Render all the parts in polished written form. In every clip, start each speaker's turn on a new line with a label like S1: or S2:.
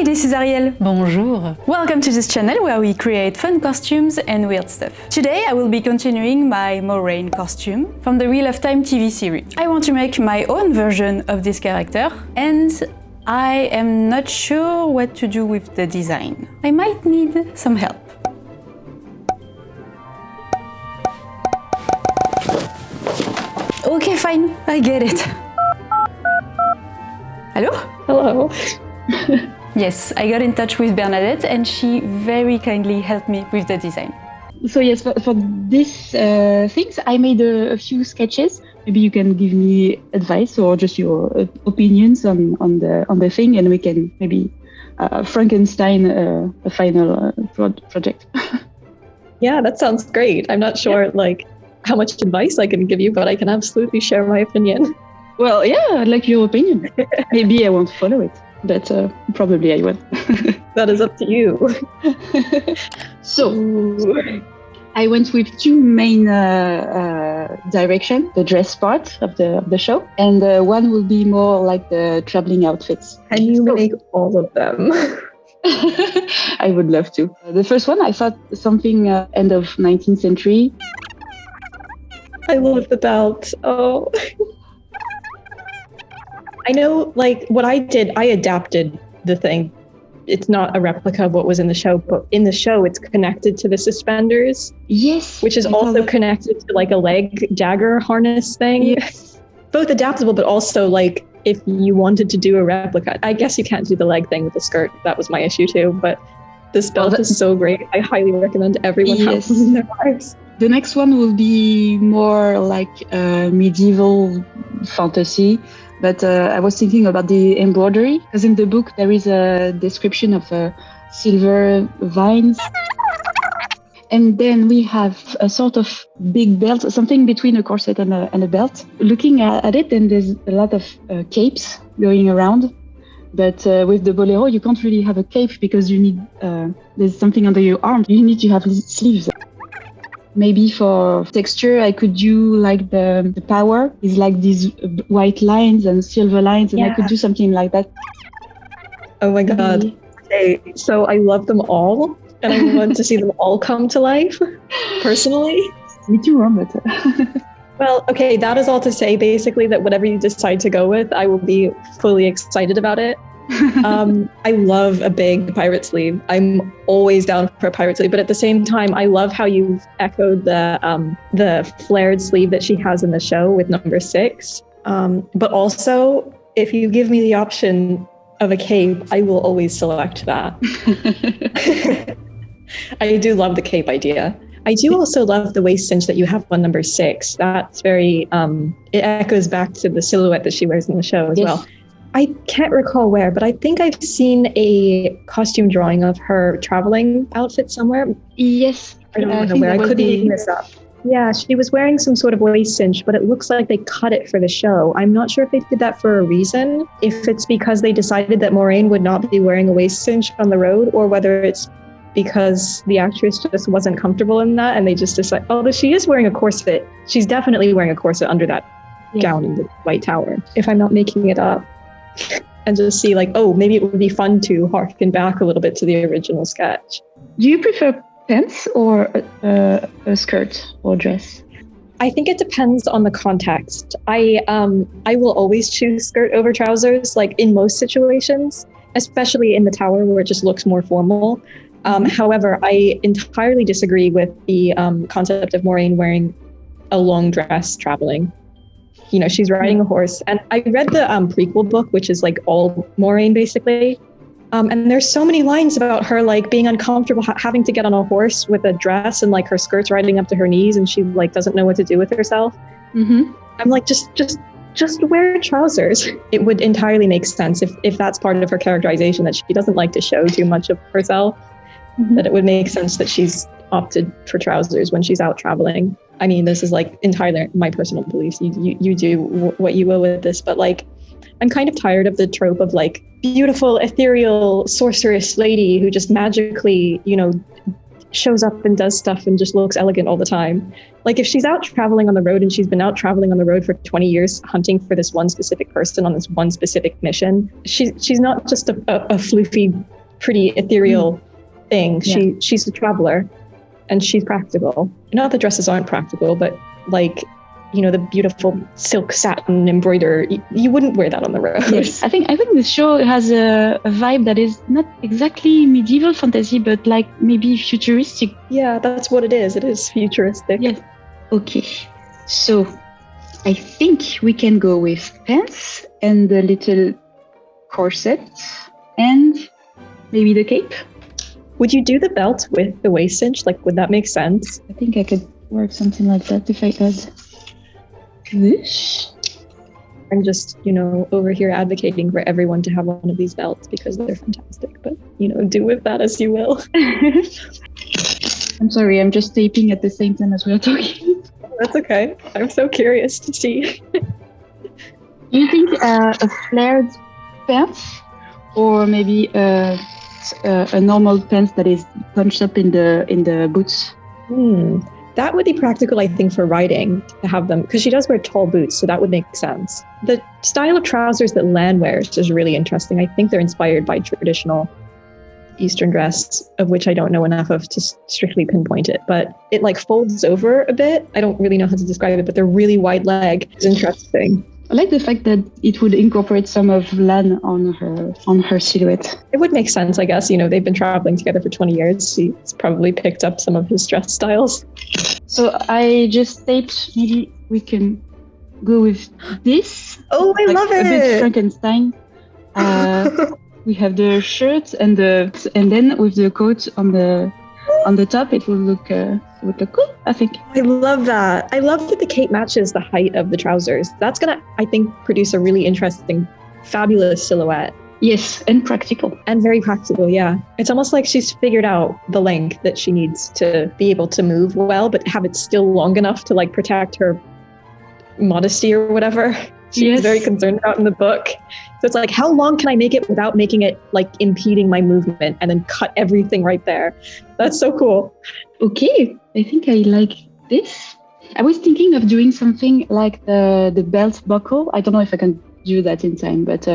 S1: Hi, this is Ariel.
S2: Bonjour.
S1: Welcome to this channel where we create fun costumes and weird stuff. Today I will be continuing my Moiraine costume from the Wheel of Time TV series. I want to make my own version of this character and I am not sure what to do with the design. I might need some help. Okay, fine, I get it. Hello?
S3: Hello.
S1: Yes, I got in touch with Bernadette and she very kindly helped me with the design.
S3: So yes, for these things, I made a few sketches. Maybe you can give me advice or just your opinions on the thing, and we can maybe Frankenstein a final project.
S2: Yeah, that sounds great. I'm not sure how much advice I can give you, but I can absolutely share my opinion.
S3: Well, yeah, I'd like your opinion. Maybe I won't follow it, but probably I will.
S2: That is up to you.
S3: So, I went with two main directions, the dress part of the show, and one will be more like the traveling outfits.
S2: Can you make all of them?
S3: I would love to. The first one, I thought something end of 19th century.
S2: I love the belt. Oh. I know, what I did, I adapted the thing. It's not a replica of what was in the show, but in the show, it's connected to the suspenders.
S3: Yes.
S2: Which is also connected to a leg dagger harness thing.
S3: Yes.
S2: Both adaptable, but also if you wanted to do a replica, I guess you can't do the leg thing with the skirt. That was my issue too, but this belt is so great. I highly recommend everyone have one in their lives.
S3: The next one will be more medieval fantasy. But I was thinking about the embroidery, because in the book there is a description of silver vines. And then we have a sort of big belt, something between a corset and a belt. Looking at it, then there's a lot of capes going around. But with the bolero, you can't really have a cape because you need, there's something under your arm. You need to have sleeves. Maybe for texture, I could do the power is these white lines and silver lines, and I could do something like that.
S2: Oh my God. Okay, so I love them all, and I want to see them all come to life, personally.
S3: Me too, but...
S2: Well, okay, that is all to say basically that whatever you decide to go with, I will be fully excited about it. I love a big pirate sleeve. I'm always down for a pirate sleeve, but at the same time, I love how you've echoed the flared sleeve that she has in the show with number 6. But also, if you give me the option of a cape, I will always select that. I do love the cape idea. I do also love the waist cinch that you have on number 6. That's very, it echoes back to the silhouette that she wears in the show as well. I can't recall where, but I think I've seen a costume drawing of her traveling outfit somewhere.
S3: Yes.
S2: I don't know where. I could be making this up. Yeah, she was wearing some sort of waist cinch, but it looks like they cut it for the show. I'm not sure if they did that for a reason, if it's because they decided that Moiraine would not be wearing a waist cinch on the road, or whether it's because the actress just wasn't comfortable in that and they just decided, although she is wearing a corset. She's definitely wearing a corset under that gown in the White Tower, if I'm not making it up. And just see maybe it would be fun to harken back a little bit to the original sketch.
S3: Do you prefer pants or a skirt or dress?
S2: I think it depends on the context. I will always choose skirt over trousers, in most situations, especially in the tower where it just looks more formal. However, I entirely disagree with the concept of Moiraine wearing a long dress traveling. She's riding a horse. And I read the prequel book, which is all Moiraine basically. And there's so many lines about her being uncomfortable having to get on a horse with a dress and her skirt's riding up to her knees and she doesn't know what to do with herself. Mm-hmm. I'm just wear trousers. It would entirely make sense if that's part of her characterization, that she doesn't like to show too much of herself, that it would make sense that she's opted for trousers when she's out traveling. I mean, this is entirely my personal beliefs. You do what you will with this, but I'm kind of tired of the trope of beautiful, ethereal sorceress lady who just magically, shows up and does stuff and just looks elegant all the time. Like if she's out traveling on the road and she's been out traveling on the road for 20 years hunting for this one specific person on this one specific mission, she's not just a floofy, pretty ethereal thing.
S3: Yeah.
S2: She's a traveler and she's practical. Not that dresses aren't practical, but like, you know, the beautiful silk satin embroider, you wouldn't wear that on the road.
S3: Yes, I think this show has a vibe that is not exactly medieval fantasy, but like maybe futuristic.
S2: Yeah, that's what it is. It is futuristic.
S3: Yes. Okay, so I think we can go with pants and the little corset and maybe the cape.
S2: Would you do the belt with the waist cinch? Like, would that make sense?
S3: I think I could work something like that if I add this.
S2: I'm just, you know, over here advocating for everyone to have one of these belts because they're fantastic. But, you know, do with that as you will.
S3: I'm sorry, I'm just taping at the same time as we're talking.
S2: That's okay. I'm so curious to see.
S3: Do you think a flared pants or maybe a normal pants that is punched up in the boots?
S2: That would be practical, I think, for riding to have them, because she does wear tall boots, so that would make sense. The style of trousers that Lan wears is really interesting. I think they're inspired by traditional Eastern dress, of which I don't know enough of to strictly pinpoint it, but it like folds over a bit. I don't really know how to describe it, but they're really wide leg. It's interesting.
S3: I like the fact that it would incorporate some of Lan on her silhouette.
S2: It would make sense, I guess. You know, they've been traveling together for 20 years. She's probably picked up some of his dress styles.
S3: So I just taped, maybe we can go with this.
S2: Oh, I love it.
S3: A bit Frankenstein. We have the shirt and then with the coat on the top, it will look cool, I think.
S2: I love that. I love that the cape matches the height of the trousers. That's gonna, I think, produce a really interesting, fabulous silhouette.
S3: Yes, and practical.
S2: And very practical, yeah. It's almost like she's figured out the length that she needs to be able to move well, but have it still long enough to like protect her modesty or whatever. She's very concerned about in the book. So it's like, how long can I make it without making it like impeding my movement, and then cut everything right there? That's so cool.
S3: Okay, I think I like this. I was thinking of doing something like the belt buckle. I don't know if I can do that in time, but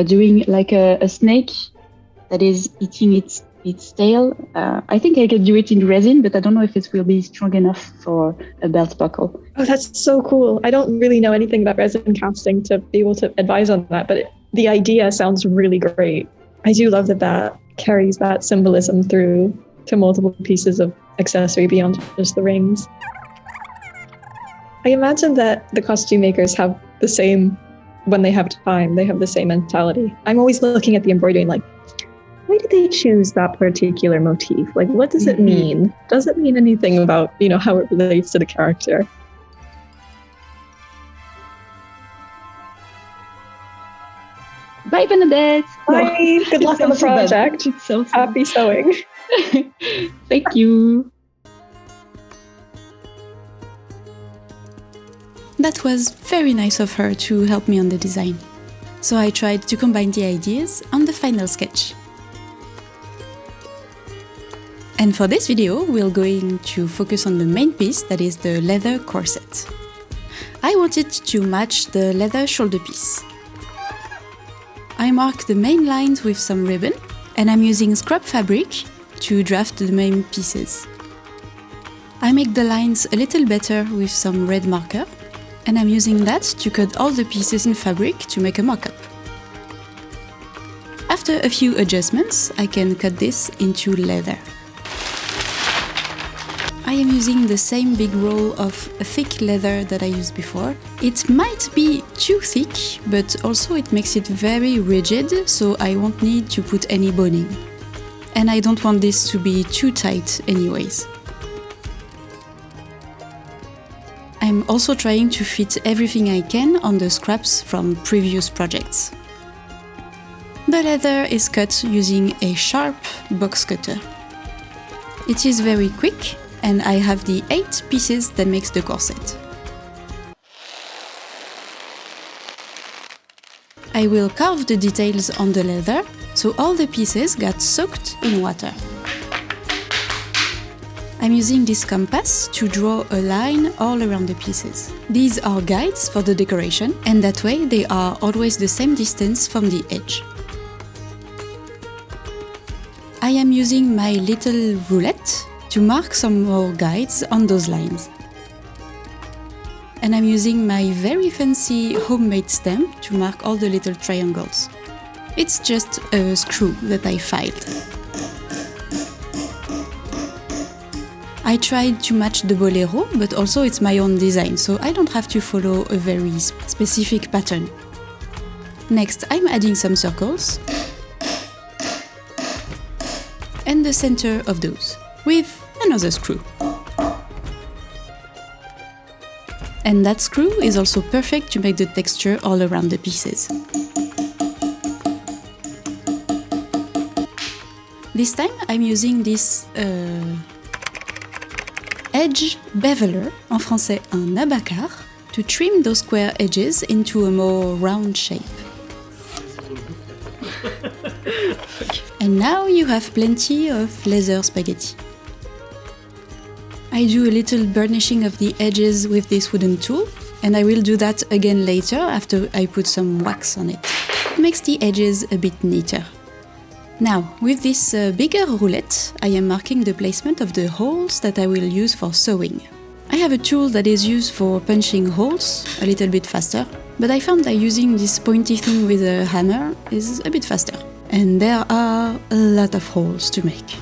S3: doing like a snake that is eating its tail. I think I could do it in resin, but I don't know if it will be strong enough for a belt buckle.
S2: Oh, that's so cool. I don't really know anything about resin casting to be able to advise on that, but the idea sounds really great. I do love that carries that symbolism through to multiple pieces of accessory beyond just the rings. I imagine that the costume makers have the same, when they have time, they have the same mentality. I'm always looking at the embroidery and like, why did they choose that particular motif? Like, what does it mean? Does it mean anything about, you know, how it relates to the character?
S3: Bye, Bernadette.
S2: Bye. Good luck on the project. Happy sewing.
S3: Thank you.
S1: That was very nice of her to help me on the design. So I tried to combine the ideas on the final sketch. And for this video, we're going to focus on the main piece, that is the leather corset. I wanted to match the leather shoulder piece. I mark the main lines with some ribbon, and I'm using scrap fabric to draft the main pieces. I make the lines a little better with some red marker, and I'm using that to cut all the pieces in fabric to make a mock-up. After a few adjustments, I can cut this into leather. I am using the same big roll of thick leather that I used before. It might be too thick, but also it makes it very rigid, so I won't need to put any boning. And I don't want this to be too tight anyways. I'm also trying to fit everything I can on the scraps from previous projects. The leather is cut using a sharp box cutter. It is very quick, and I have the 8 pieces that makes the corset. I will carve the details on the leather, so all the pieces got soaked in water. I'm using this compass to draw a line all around the pieces. These are guides for the decoration, and that way they are always the same distance from the edge. I am using my little roulette to mark some more guides on those lines. And I'm using my very fancy homemade stamp to mark all the little triangles. It's just a screw that I filed. I tried to match the bolero, but also it's my own design, so I don't have to follow a very specific pattern. Next, I'm adding some circles and the center of those with another screw. And that screw is also perfect to make the texture all around the pieces. This time I'm using this edge beveler, en français un abacar, to trim those square edges into a more round shape. And now you have plenty of leather spaghetti. I do a little burnishing of the edges with this wooden tool, and I will do that again later after I put some wax on it. It makes the edges a bit neater. Now, with this bigger roulette, I am marking the placement of the holes that I will use for sewing. I have a tool that is used for punching holes a little bit faster, but I found that using this pointy thing with a hammer is a bit faster. And there are a lot of holes to make.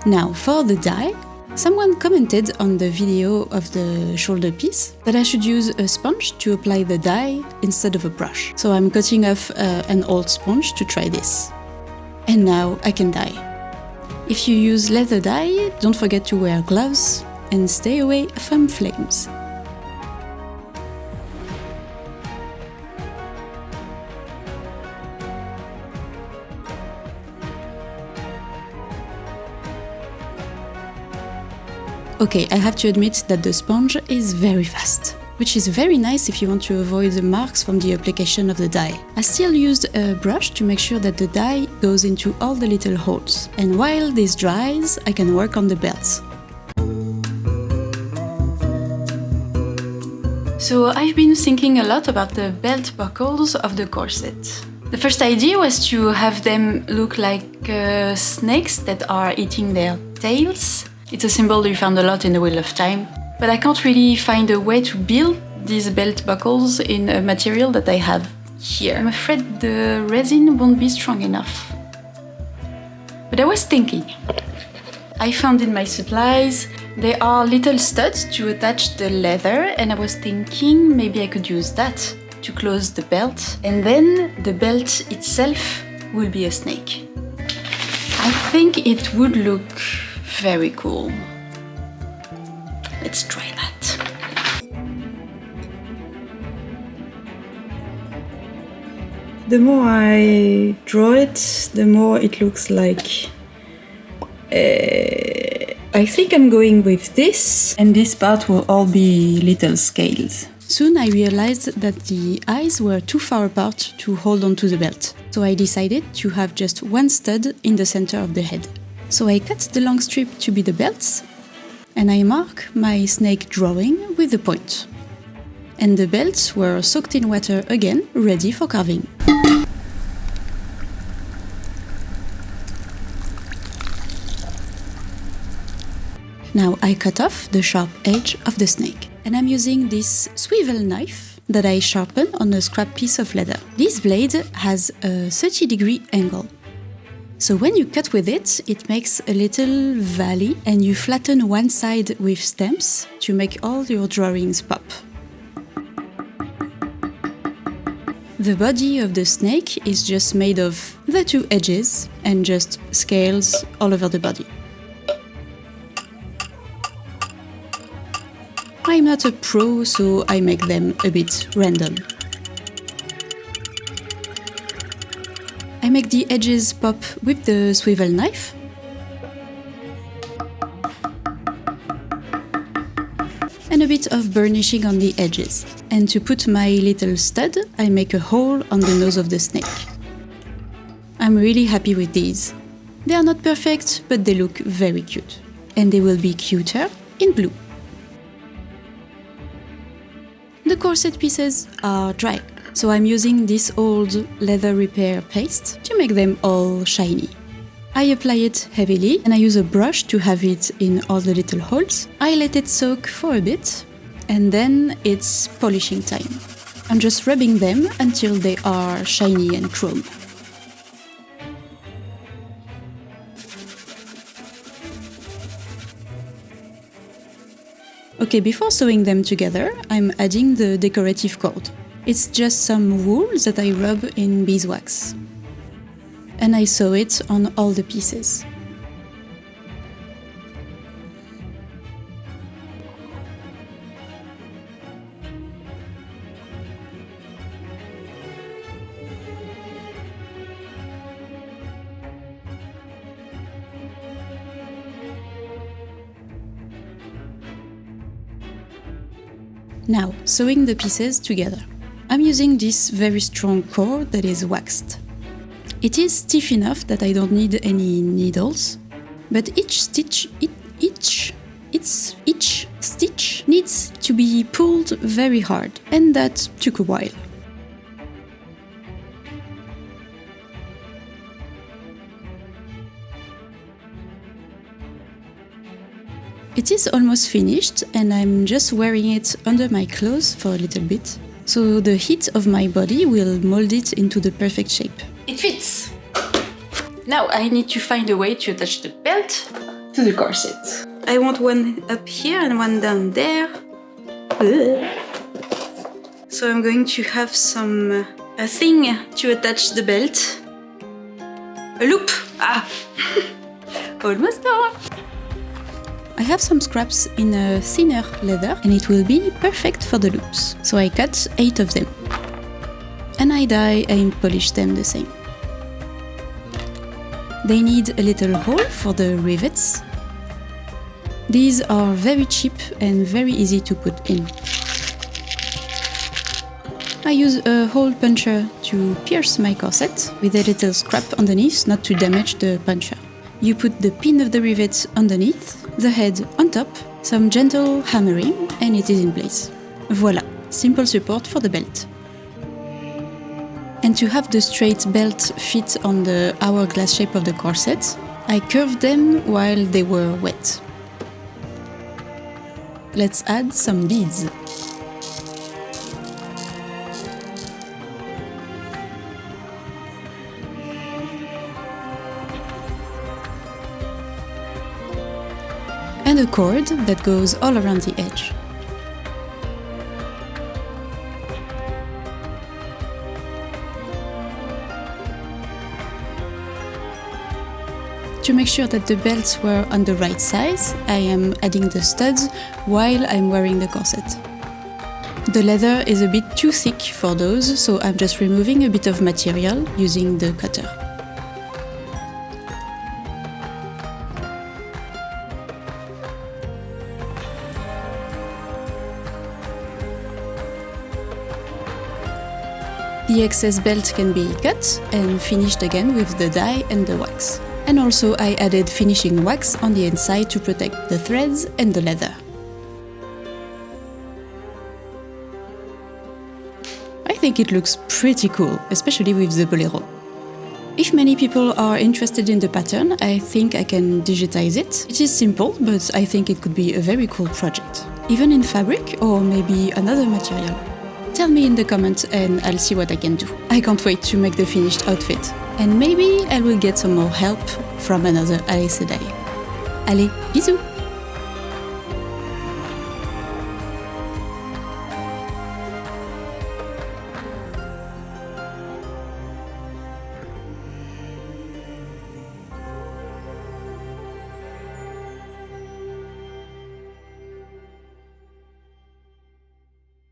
S1: Now, for the dye, someone commented on the video of the shoulder piece that I should use a sponge to apply the dye instead of a brush. So I'm cutting off an old sponge to try this. And now I can dye. If you use leather dye, don't forget to wear gloves and stay away from flames. Okay, I have to admit that the sponge is very fast, which is very nice if you want to avoid the marks from the application of the dye. I still used a brush to make sure that the dye goes into all the little holes, and while this dries, I can work on the belts. So I've been thinking a lot about the belt buckles of the corset. The first idea was to have them look like snakes that are eating their tails. It's a symbol you found a lot in the Wheel of Time, but I can't really find a way to build these belt buckles in a material that I have here. I'm afraid the resin won't be strong enough. But I was thinking. I found in my supplies there are little studs to attach the leather, and I was thinking maybe I could use that to close the belt, and then the belt itself will be a snake. I think it would look very cool. Let's try that.
S4: The more I draw it, the more it looks like... I think I'm going with this, and this part will all be little scales.
S1: Soon I realized that the eyes were too far apart to hold onto the belt, so I decided to have just one stud in the center of the head. So I cut the long strip to be the belts, and I mark my snake drawing with the point. And the belts were soaked in water again, ready for carving. Now I cut off the sharp edge of the snake, and I'm using this swivel knife that I sharpen on a scrap piece of leather. This blade has a 30-degree angle. So when you cut with it, it makes a little valley, and you flatten one side with stamps to make all your drawings pop. The body of the snake is just made of the two edges and just scales all over the body. I'm not a pro, so I make them a bit random.
S4: make the edges pop with the swivel knife. And a bit of burnishing on the edges. And to put my little stud, I make a hole on the nose of the snake. I'm really happy with these. They are not perfect, but they look very cute. And they will be cuter in blue. The corset pieces are dry, so I'm using this old leather repair paste to make them all shiny. I apply it heavily and I use a brush to have it in all the little holes. I let it soak for a bit and then it's polishing time. I'm just rubbing them until they are shiny and chrome. Okay, before sewing them together, I'm adding the decorative cord. It's just some wool that I rub in beeswax. And I sew it on all the pieces. Now, sewing the pieces together. I'm using this very strong cord that is waxed. It is stiff enough that I don't need any needles, but each stitch needs to be pulled very hard, and that took a while. It is almost finished and I'm just wearing it under my clothes for a little bit, so the heat of my body will mold it into the perfect shape. It fits! Now I need to find a way to attach the belt to the corset. I want one up here and one down there. So I'm going to have a thing to attach the belt. A loop! Ah! Almost done! I have some scraps in a thinner leather and it will be perfect for the loops. So I cut 8 of them. And I dye and polish them the same. They need a little hole for the rivets. These are very cheap and very easy to put in. I use a hole puncher to pierce my corset with a little scrap underneath not to damage the puncher. You put the pin of the rivet underneath, the head on top, some gentle hammering, and it is in place. Voila, simple support for the belt. And to have the straight belt fit on the hourglass shape of the corset, I curved them while they were wet. Let's add some beads. And a cord that goes all around the edge. To make sure that the belts were on the right size, I am adding the studs while I'm wearing the corset. The leather is a bit too thick for those, so I'm just removing a bit of material using the cutter. The excess belt can be cut and finished again with the dye and the wax. And also I added finishing wax on the inside to protect the threads and the leather. I think it looks pretty cool, especially with the bolero. If many people are interested in the pattern, I think I can digitize it. It is simple, but I think it could be a very cool project. Even in fabric or maybe another material. Tell me in the comments and I'll see what I can do. I can't wait to make the finished outfit. And maybe I will get some more help from another Sedai. Allez, bisous!